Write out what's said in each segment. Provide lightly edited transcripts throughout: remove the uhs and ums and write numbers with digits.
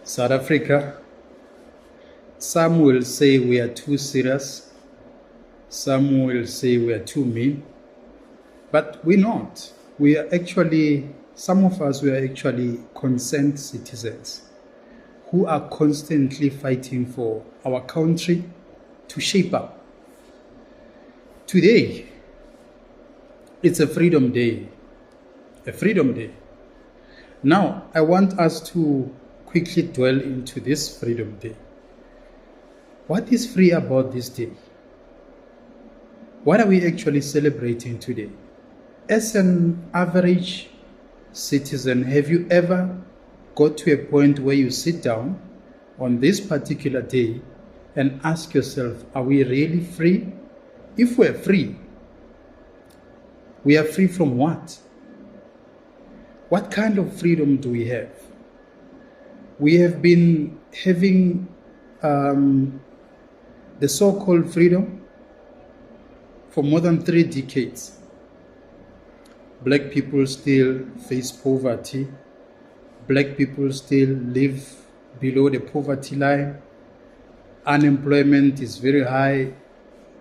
South Africa, some will say we are too serious, some will say we are too mean, but we're not. We are actually, some of us, we are actually concerned citizens who are constantly fighting for our country to shape up. Today, it's a freedom day. A freedom day. Now, I want us to quickly dwell into this freedom day. What is free about this day? What are we actually celebrating today? As an average citizen, have you ever got to a point where you sit down on this particular day and ask yourself, are we really free? If we're free, we are free from what? What kind of freedom do we have? We have been having the so-called freedom for more than 3 decades. Black people still face poverty. Black people still live below the poverty line. Unemployment is very high.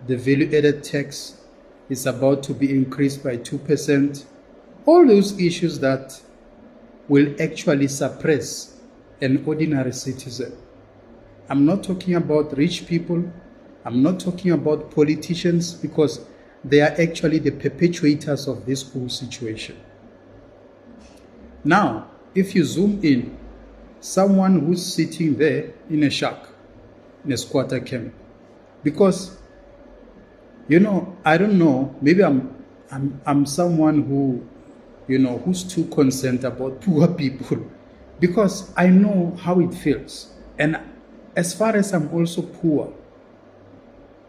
The value-added tax is about to be increased by 2%. All those issues that will actually suppress an ordinary citizen. I'm not talking about rich people. I'm not talking about politicians, because they are actually the perpetuators of this whole situation. Now, if you zoom in, someone who's sitting there in a shack, in a Skwatta camp, because, I don't know, maybe I'm someone who, who's too concerned about poor people, because I know how it feels. And as far as I'm also poor,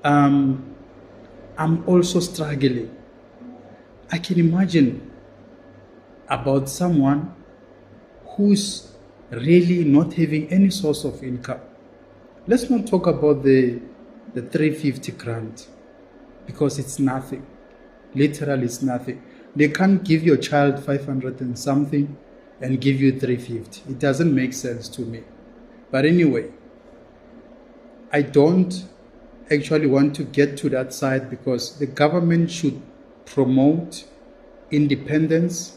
I'm also struggling. I can imagine about someone who's really not having any source of income. Let's not talk about the 350 grant, because it's nothing. Literally, it's nothing. They can't give your child 500 and something and give you 350. It doesn't make sense to me. But anyway, I don't actually want to get to that side, because the government should promote independence.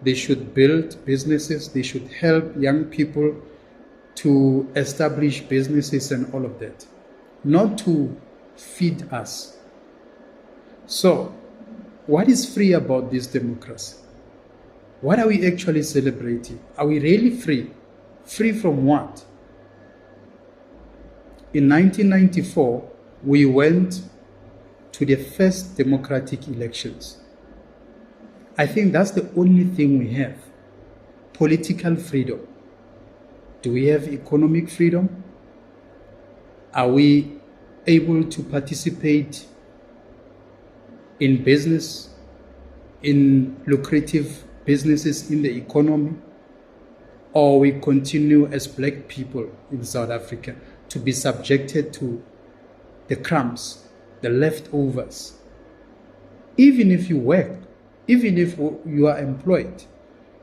They should build businesses. They should help young people to establish businesses and all of that, not to feed us. So, what is free about this democracy? What are we actually celebrating? Are we really free? Free from what? In 1994, we went to the first democratic elections. I think that's the only thing we have. Political freedom. Do we have economic freedom? Are we able to participate in business, in lucrative businesses in the economy? Or we continue as black people in South Africa to be subjected to the crumbs, the leftovers? Even if you work, even if you are employed,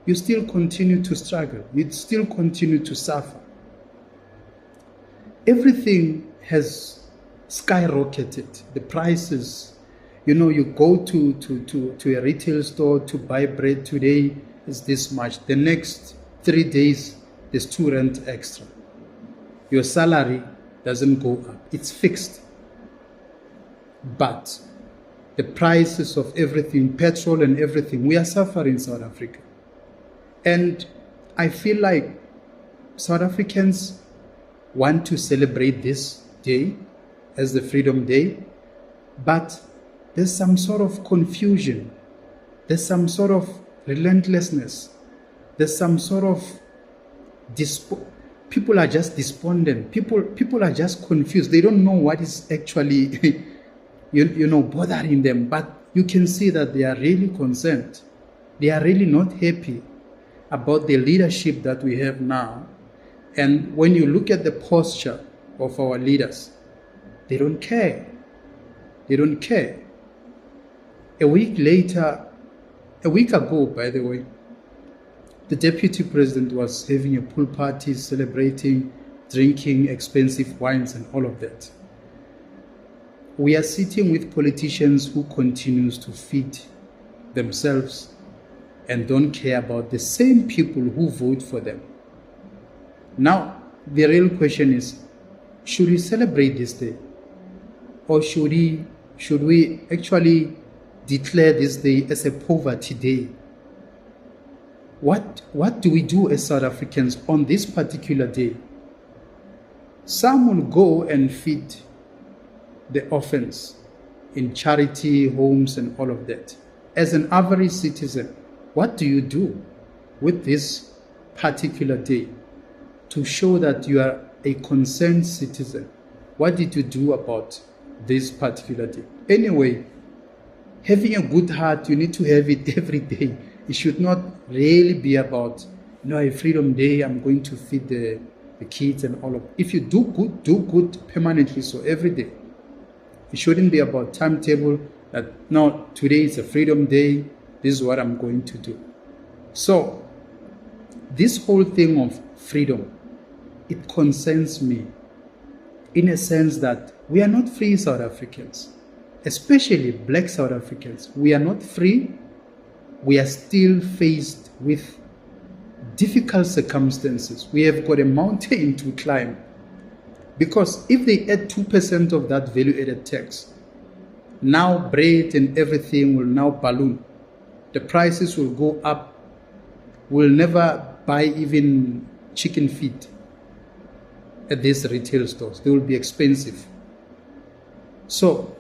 you still continue to struggle. You still continue to suffer. Everything has skyrocketed. The prices, you go to a retail store to buy bread today, is this much. The next 3 days, there's 2 rand extra. Your salary doesn't go up. It's fixed. But the prices of everything, petrol and everything, we are suffering in South Africa. And I feel like South Africans want to celebrate this day as the Freedom Day, but there's some sort of confusion. There's some sort of relentlessness. There's some sort of people are just despondent. People are just confused. They don't know what is actually bothering them. But you can see that they are really concerned. They are really not happy about the leadership that we have now. And when you look at the posture of our leaders, they don't care. They don't care. A week ago, by the way, The deputy president was having a pool party, celebrating, drinking expensive wines and all of that. We are sitting with politicians who continues to feed themselves and don't care about the same people who vote for them. Now, the real question is, should we celebrate this day? Or should we actually declare this day as a poverty day? What do we do as South Africans on this particular day? Some will go and feed the orphans in charity homes and all of that. As an average citizen, what do you do with this particular day to show that you are a concerned citizen? What did you do about this particular day? Anyway, having a good heart, you need to have it every day. It should not really be about, a Freedom Day, I'm going to feed the kids and all of it. If you do good permanently, so every day. It shouldn't be about timetable that, no, today is a Freedom Day, this is what I'm going to do. So, this whole thing of freedom, it concerns me in a sense that we are not free South Africans, especially black South Africans. We are not free. We are still faced with difficult circumstances. We have got a mountain to climb. Because if they add 2% of that value-added tax, now bread and everything will now balloon. The prices will go up. We'll never buy even chicken feet at these retail stores. They will be expensive. So,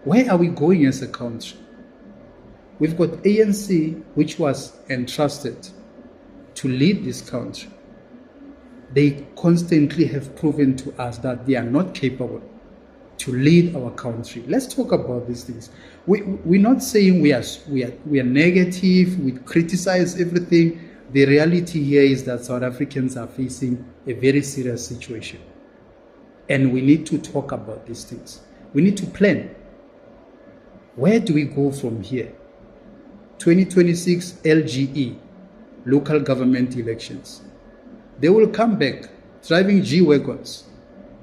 where are we going as a country? We've got ANC, which was entrusted to lead this country. They constantly have proven to us that they are not capable to lead our country. Let's talk about these things. We're not saying we are negative, we criticize everything. The reality here is that South Africans are facing a very serious situation. And we need to talk about these things. We need to plan. Where do we go from here? 2026 LGE, local government elections. They will come back driving G-Wagons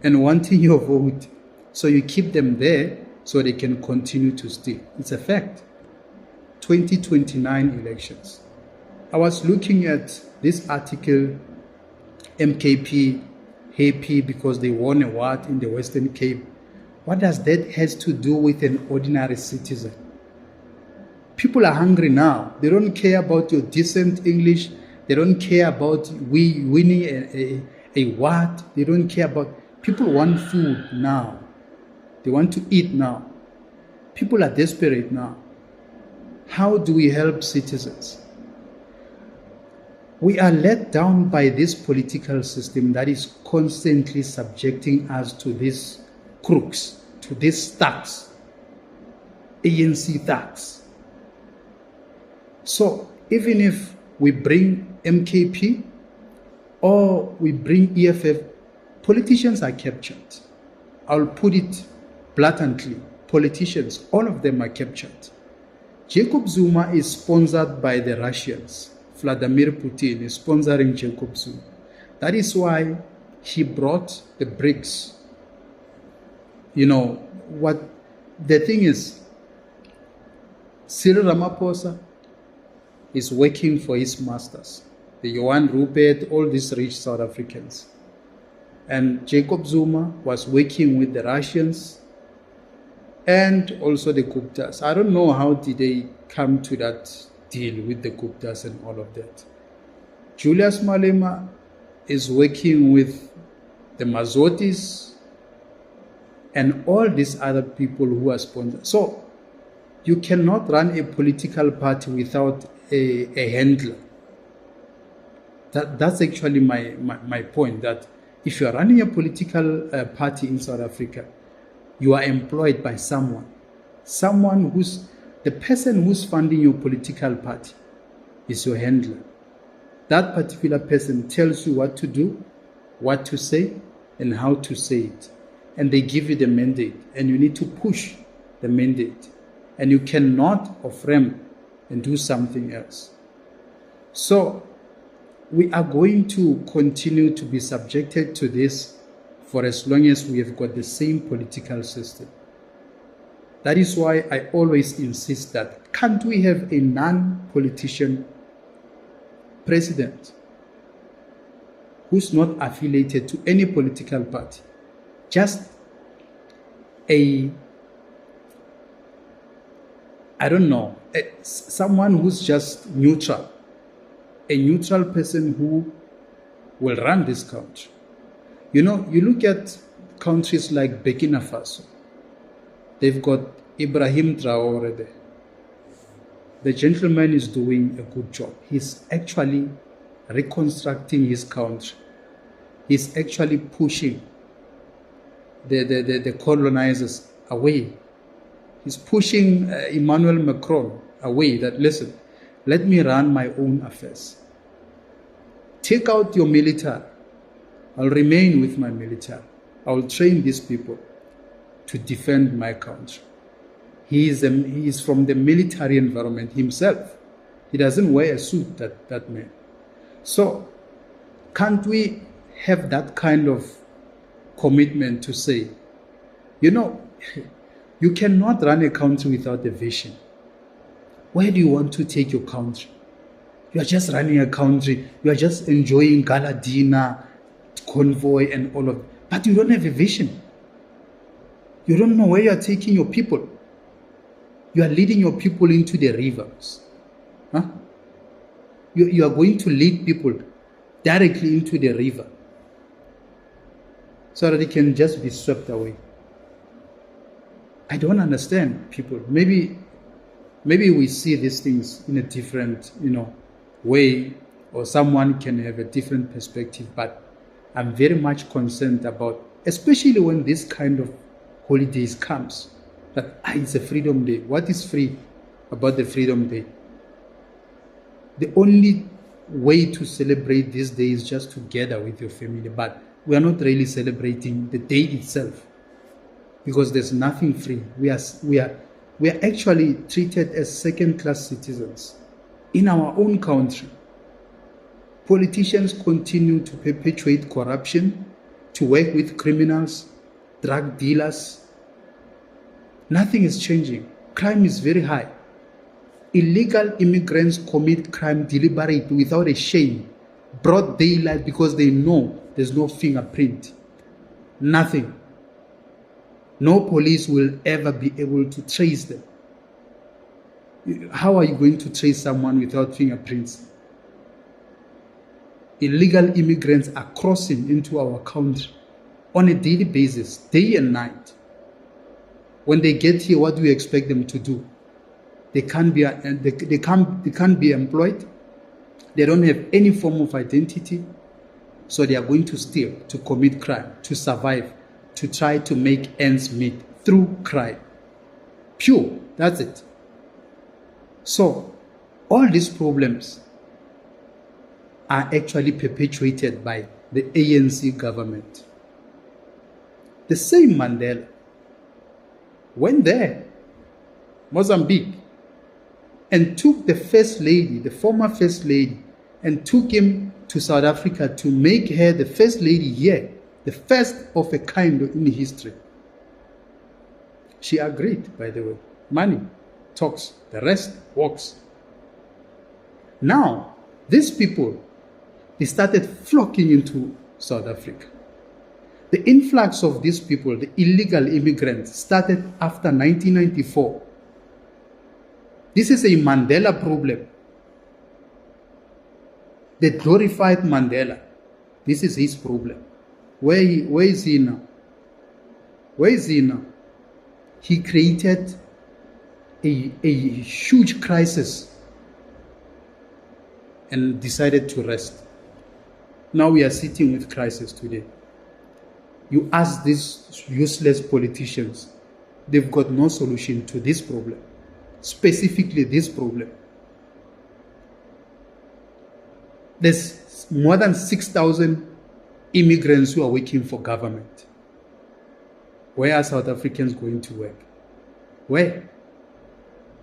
and wanting your vote. So you keep them there so they can continue to steal. It's a fact. 2029 elections. I was looking at this article, MKP happy because they won a award in the Western Cape. What does that has to do with an ordinary citizen? People are hungry now. They don't care about your decent English. They don't care about winning a award. They don't care about... People want food now. They want to eat now. People are desperate now. How do we help citizens? We are let down by this political system that is constantly subjecting us to these crooks, to these thugs, ANC thugs. So even if we bring MKP or we bring EFF, politicians are captured. I'll put it blatantly. Politicians, all of them are captured. Jacob Zuma is sponsored by the Russians. Vladimir Putin is sponsoring Jacob Zuma. That is why he brought the BRICS. What the thing is, Cyril Ramaphosa is working for his masters, the Johan Rupert, all these rich South Africans. And Jacob Zuma was working with the Russians and also the Guptas. I don't know how did they come to that deal with the Guptas and all of that. Julius Malema is working with the Mazotis and all these other people who are sponsored. So you cannot run a political party without a handler. That's actually my point, that if you are running a political party in South Africa, you are employed by someone who's the person who's funding your political party is your handler. That particular person tells you what to do, what to say, and how to say it. And they give you the mandate, and you need to push the mandate. And you cannot off-ramp and do something else. So we are going to continue to be subjected to this for as long as we have got the same political system. That is why I always insist that can't we have a non-politician president who's not affiliated to any political party? Just someone who's just neutral, a neutral person who will run this country. You know, you look at countries like Burkina Faso, they've got Ibrahim Traore there. The gentleman is doing a good job. He's actually reconstructing his country. He's actually pushing the colonizers away. He's pushing Emmanuel Macron away, that listen, let me run my own affairs. Take out your military. I'll remain with my military. I'll train these people to defend my country. He is from the military environment himself. He doesn't wear a suit, that man. So can't we have that kind of commitment to say, you know, you cannot run a country without a vision. Where do you want to take your country? You are just running a country. You are just enjoying gala dinner, convoy and all of that. But you don't have a vision. You don't know where you are taking your people. You are leading your people into the rivers. Huh? You are going to lead people directly into the river so that they can just be swept away. I don't understand people. Maybe we see these things in a different, way, or someone can have a different perspective, but I'm very much concerned about, especially when this kind of holidays comes, that it's a freedom day. What is free about the freedom day? The only way to celebrate this day is just to gather with your family, but we are not really celebrating the day itself because there's nothing free. We are actually treated as second-class citizens in our own country. Politicians continue to perpetuate corruption, to work with criminals, drug dealers. Nothing is changing. Crime is very high. Illegal immigrants commit crime deliberately without a shame, broad daylight, because they know there's no fingerprint. Nothing. No police will ever be able to trace them. How are you going to trace someone without fingerprints? Illegal immigrants are crossing into our country on a daily basis, day and night. When they get here, what do we expect them to do? They can't be employed. They don't have any form of identity. So they are going to steal, to commit crime, to survive, to try to make ends meet through crime. Pure, that's it. So all these problems are actually perpetuated by the ANC government. The same Mandela went there, Mozambique, and took the first lady, the former first lady, and took him to South Africa to make her the first lady here, the first of a kind in history. She agreed, by the way. Money talks, the rest walks. Now, these people, they started flocking into South Africa. The influx of these people, the illegal immigrants, started after 1994. This is a Mandela problem. The glorified Mandela. This is his problem. Where is he now? Where is he now? He created a huge crisis and decided to rest. Now we are sitting with crisis today. You ask these useless politicians, they've got no solution to this problem, specifically this problem. There's more than 6,000 immigrants who are working for government. Where are South Africans going to work? Where?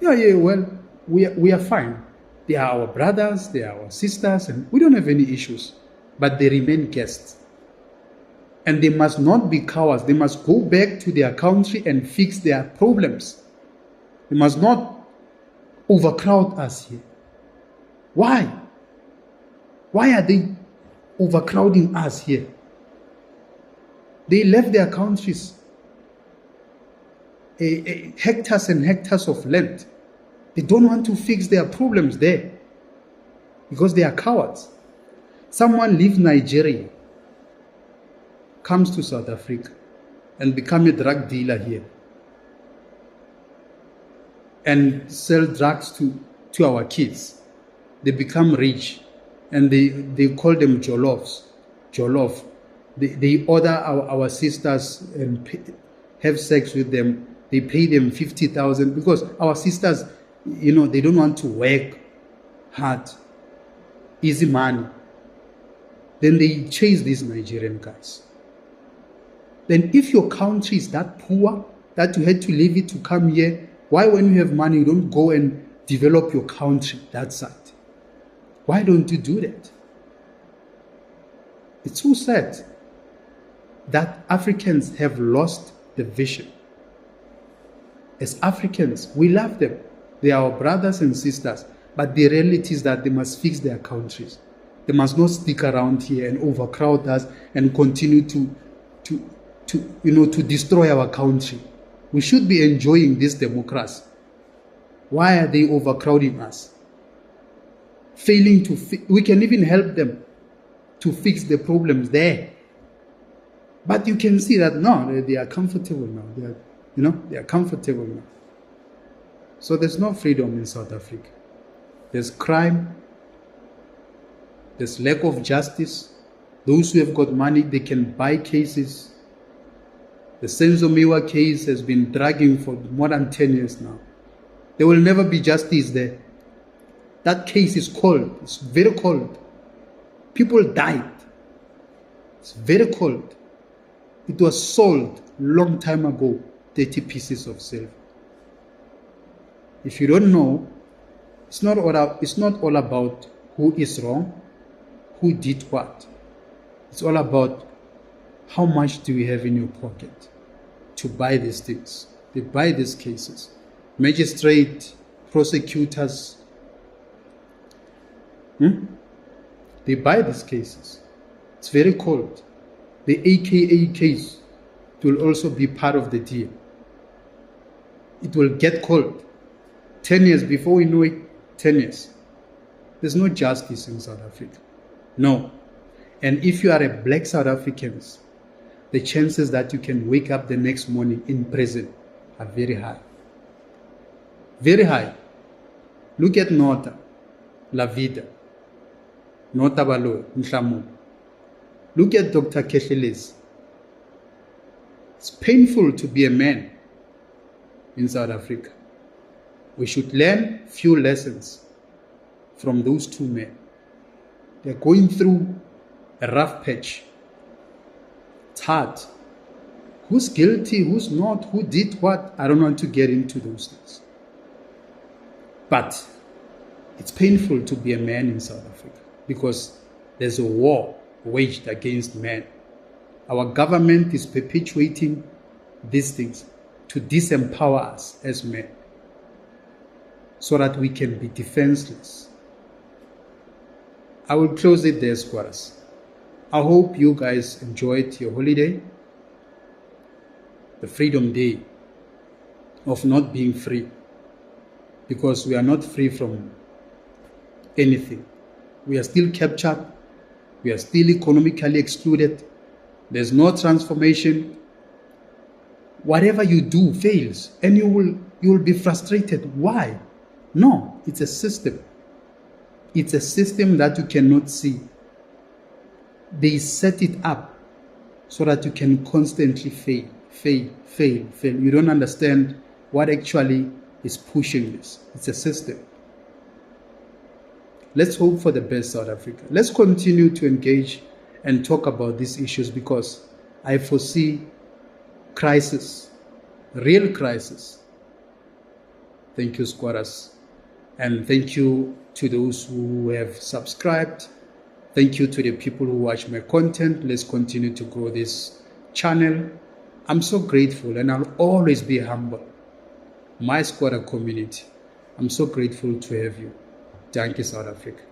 Yeah, well, we are fine. They are our brothers, they are our sisters, and we don't have any issues. But they remain guests. And they must not be cowards. They must go back to their country and fix their problems. They must not overcrowd us here. Why? Why are they overcrowding us here? They left their countries, hectares and hectares of land. They don't want to fix their problems there because they are cowards. Someone leaves Nigeria, comes to South Africa, and become a drug dealer here, and sell drugs to our kids. They become rich, and they call them jollof. They order our sisters and have sex with them. They pay them 50,000 because our sisters, they don't want to work hard, easy money. Then they chase these Nigerian guys. Then if your country is that poor that you had to leave it to come here, why when you have money you don't go and develop your country that side? Why don't you do that? It's so sad that Africans have lost the vision. As Africans, we love them. They are our brothers and sisters. But the reality is that they must fix their countries. They must not stick around here and overcrowd us and continue to destroy our country. We should be enjoying this democracy. Why are they overcrowding us? Failing to we can even help them to fix the problems there. But you can see that no, they are comfortable now. They are comfortable now. So there's no freedom in South Africa. There's crime. There's lack of justice. Those who have got money, they can buy cases. The Senzomiwa case has been dragging for more than 10 years now. There will never be justice there. That case is cold. It's very cold. People died. It's very cold. It was sold long time ago, 30 pieces of silver. If you don't know, it's not all about who is wrong, who did what. It's all about how much do you have in your pocket to buy these things. They buy these cases. Magistrate, prosecutors, they buy these cases. It's very cold. The AKA case will also be part of the deal. It will get cold. 10 years, before we know it, 10 years. There's no justice in South Africa. No. And if you are a black South African, the chances that you can wake up the next morning in prison are very high. Very high. Look at Nota, La Vida, Nota Balo, Mhlamu. Look at Dr. Kehleles. It's painful to be a man in South Africa. We should learn few lessons from those two men. They're going through a rough patch. It's hard. Who's guilty, who's not, who did what? I don't want to get into those things. But it's painful to be a man in South Africa because there's a war waged against men. Our government is perpetuating these things to disempower us as men so that we can be defenseless. I will close it there, Skwatta. I hope you guys enjoyed your holiday, the Freedom Day of not being free, because we are not free from anything. We are still captured. We are still economically excluded. There's no transformation. Whatever you do fails, and you will be frustrated. Why? No, it's a system. It's a system that you cannot see. They set it up so that you can constantly fail. You don't understand what actually is pushing this. It's a system. Let's hope for the best, South Africa. Let's continue to engage and talk about these issues because I foresee crisis, real crisis. Thank you, Skwatta. And thank you to those who have subscribed. Thank you to the people who watch my content. Let's continue to grow this channel. I'm so grateful, and I'll always be humble. My Skwatta community, I'm so grateful to have you. Thank you, South Africa.